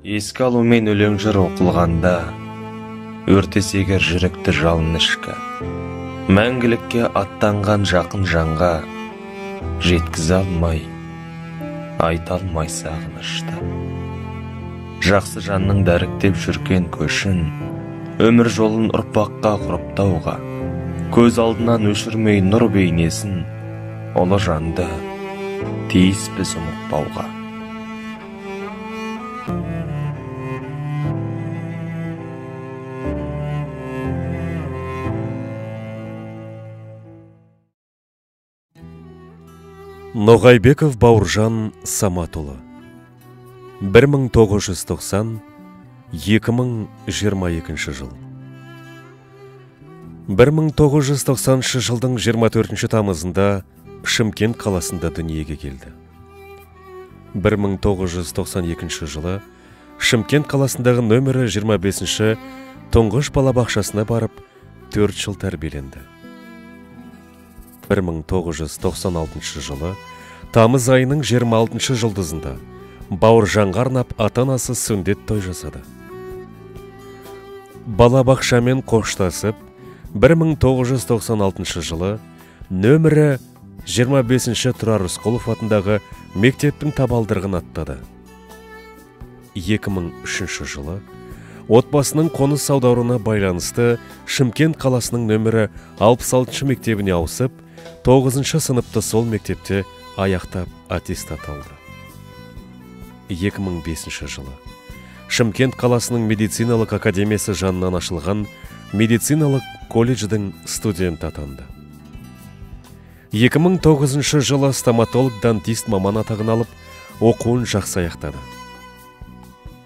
Еске алумен өлең жыр оқылғанда, өртесегер жүректі жалын ішкі, мәңгілікке аттанған жақын жанға, жеткізе алмай, айта алмай сағынышты. Жақсы жанның дәріктеп жүрген көшін, өмір жолын ұрпаққа құрыптауға, көз алдынан өшірмей нұр бейнесін, ұлы жанды тиіс біз ұмытпауға. Ноғайбеков Бауыржан Саматұлы 1990-2022 жыл. 1990 жылдың 24 тамызында Шымкент қаласында дүниеге келді. 1992 жылы Шымкент қаласындағы нөмірі 25-ші тұңғыш балабақшасына барып 4 жыл тәрбиеленді. 1996 жылы тамыз айының 26 жұлдызында Бауыржанға арнап ата-анасы сүндет той жасады. Балабақшамен қоштасып, 1996 жылы нөмірі 25-ші Тұрар Рысқұлов атындағы мектептің табалдырығын аттады. 2003 жылы отбасының қоныс аударуына байланысты Шымкент қаласының нөмірі 66 мектебіне ауысып, 9-шы сыныпты сол мектепте аяқтап аттестат алды. 2005 жылы Шымкент қаласының медициналық академиясы жанынан ашылған медициналық колледждің студент атанды. 2009 жылы стоматолог-дантист маман атағын алып, оқуын жақсы аяқтады.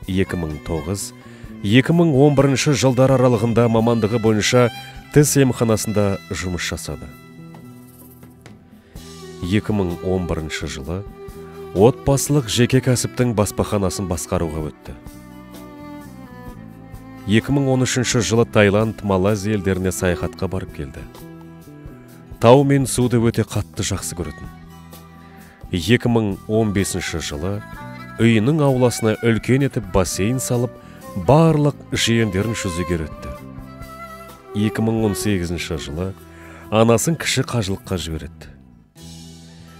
2009-2011 жылдар аралығында мамандығы бойынша тіс емханасында жұмыс жасады. 2011 жылы отбасылық жеке кәсіптің баспаханасын басқаруға өтті. 2013 жылы Таиланд, Малайзия елдеріне саяхатқа барып келді. Тау мен суды өте қатты жақсы көретін. 2015 жылы үйінің ауласына үлкен етіп бассейн салып, барлық жиендерін жүзеге өтті. 2018 жылы анасын кіші қажылыққа жіберді.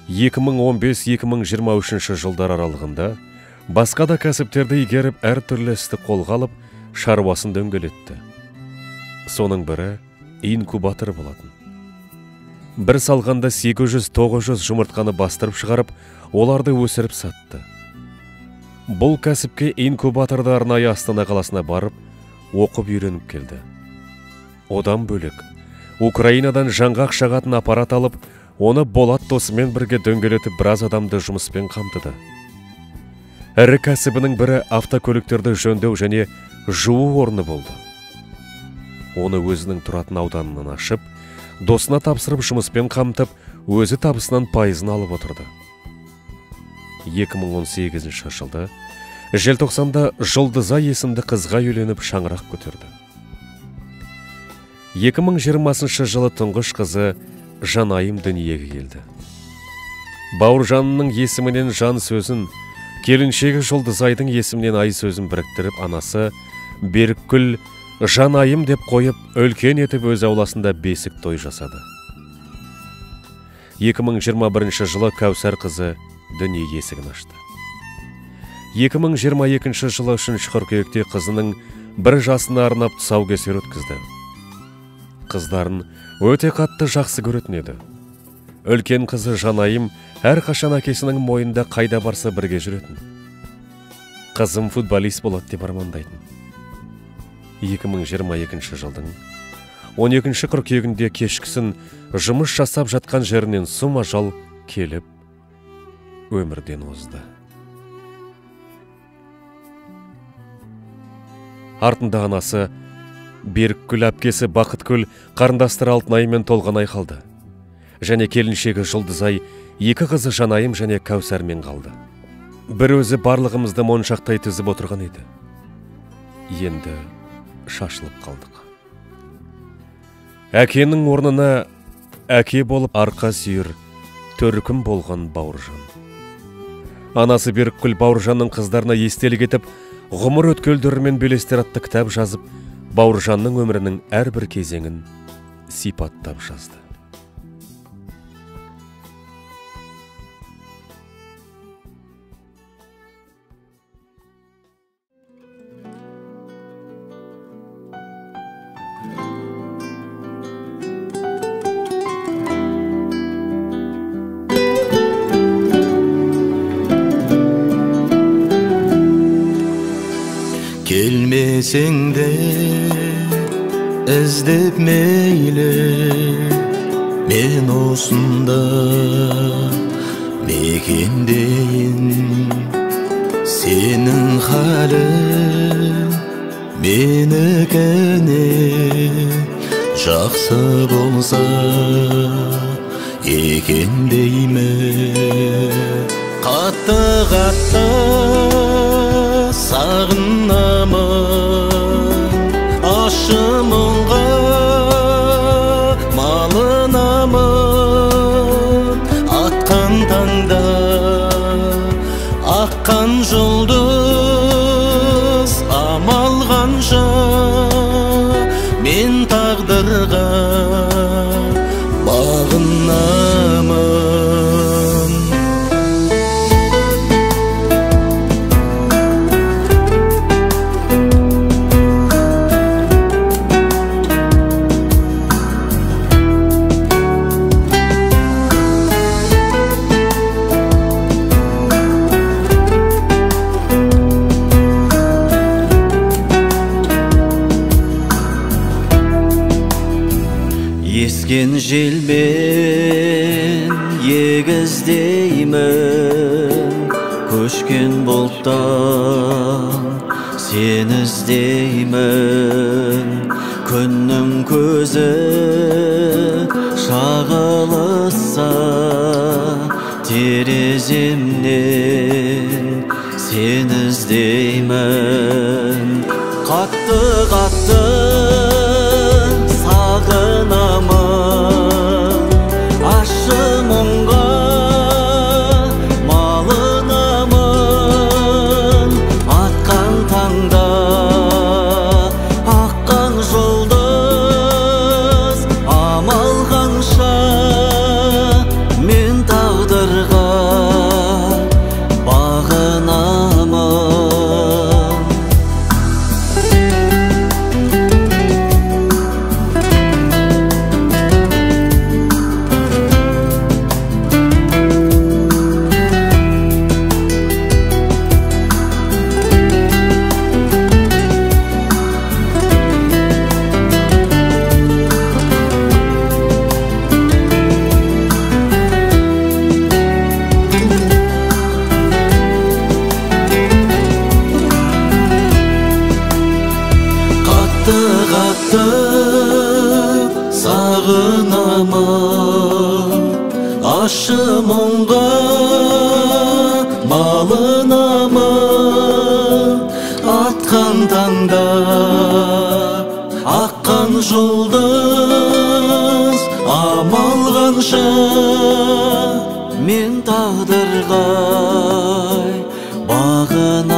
2015-2023 жылдар аралығында басқа да кәсіптерді игеріп, әр түрлі істі қолға алып, шаруасын дөңгелетті. Соның бірі инкубатор болатын. Бір салғанда 800-900 жұмыртқаны бастырып шығарып, оларды өсіріп сатты. Бұл кәсіпке инкубаторды арнайы Астана қаласына барып, оқып үйреніп келді. Одан бөлек, Украинадан жаңғақ шағатын аппарат алып, оны Болат досымен бірге дөңгелетіп біраз адамды жұмыспен қамтыды. Ірі кәсібінің бірі автокөліктерді жөндеу және жуу орны болды. Оны өзінің тұратын ауданынан ашып, досына тапсырып жұмыспен қамтып, өзі табысынан пайызын алып отырды. 2018 жылда желтоқсанда Жұлдызай есімді қызға үйленіп шаңырақ көтерді. 2020 жылы тұңғыш қызы Жанайым дүниеге келді. Бауыржанның есімінен жан сөзін, келіншегі Жұлдызайдың есімінен ай сөзін біріктіріп, анасы Берікгүл Жанайым деп қойып, үлкен етіп өз ауласында бесік той жасады. 2021 жылы Кәусар қызы дүние есігін ашты. 2022 жылы 3 қыркүйекте қызының 1 жасына арнап тұсаукесер өткізді. Қыздарын өте қатты жақсы көретін еді. Үлкен қызы Жанайым әрқашан әкесінің мойнында қайда барса бірге жүретін. Қызым футболист болады деп армандайтын. 2022 жылдың 12 қыркүйегінде кешкісін жұмыс жасап жатқан жерінен сұм ажал келіп, өмірден озды. Артында анасы Берікгүл, әпкесі Бақытгүл, қарындастары Алтынай мен Толғанай қалды. Және келіншегі Жұлдызай, 2 қызы Жанайым және Кәусармен қалды. Бір өзі барлығымызды моншақтай тізіп отырған еді. Енді шашылып қалдық. Әкенің орнына әке болып арқа сүйір, төркім болған Бауыржан. Анасы Берікгүл Бауыржанның қыздарына естелік етіп, ғұмыр өткелдерімен белестер атты кітап жазып, Бауыржанның өмірінің әрбір кезеңін сипаттап жазды. Келмесең де іздеп мейлі, мен осында мекендейін. Сенің халің менікіне жақсы болса екен деймін. Қатты сағынамын, ащы мұңға малынамын. Атқан таңда аққан жұлдыз, амал қанша мен тағдырға бағынамын. Ескен желмен егіздеймін, көшкен бұлттан сен іздеймін. Күннің көзі шағылыса тереземнен сен іздеймін. Қатты сағынамын, ащы мұңға малынамын. Атқан таңда аққан жұлдыз, амал қанша мен тағдырға бағынамын. Қатты сағынамын, ащы мұңға малынамын. Атқан таңда аққан жұлдыз, амал қанша мен тағдырға бағынамын.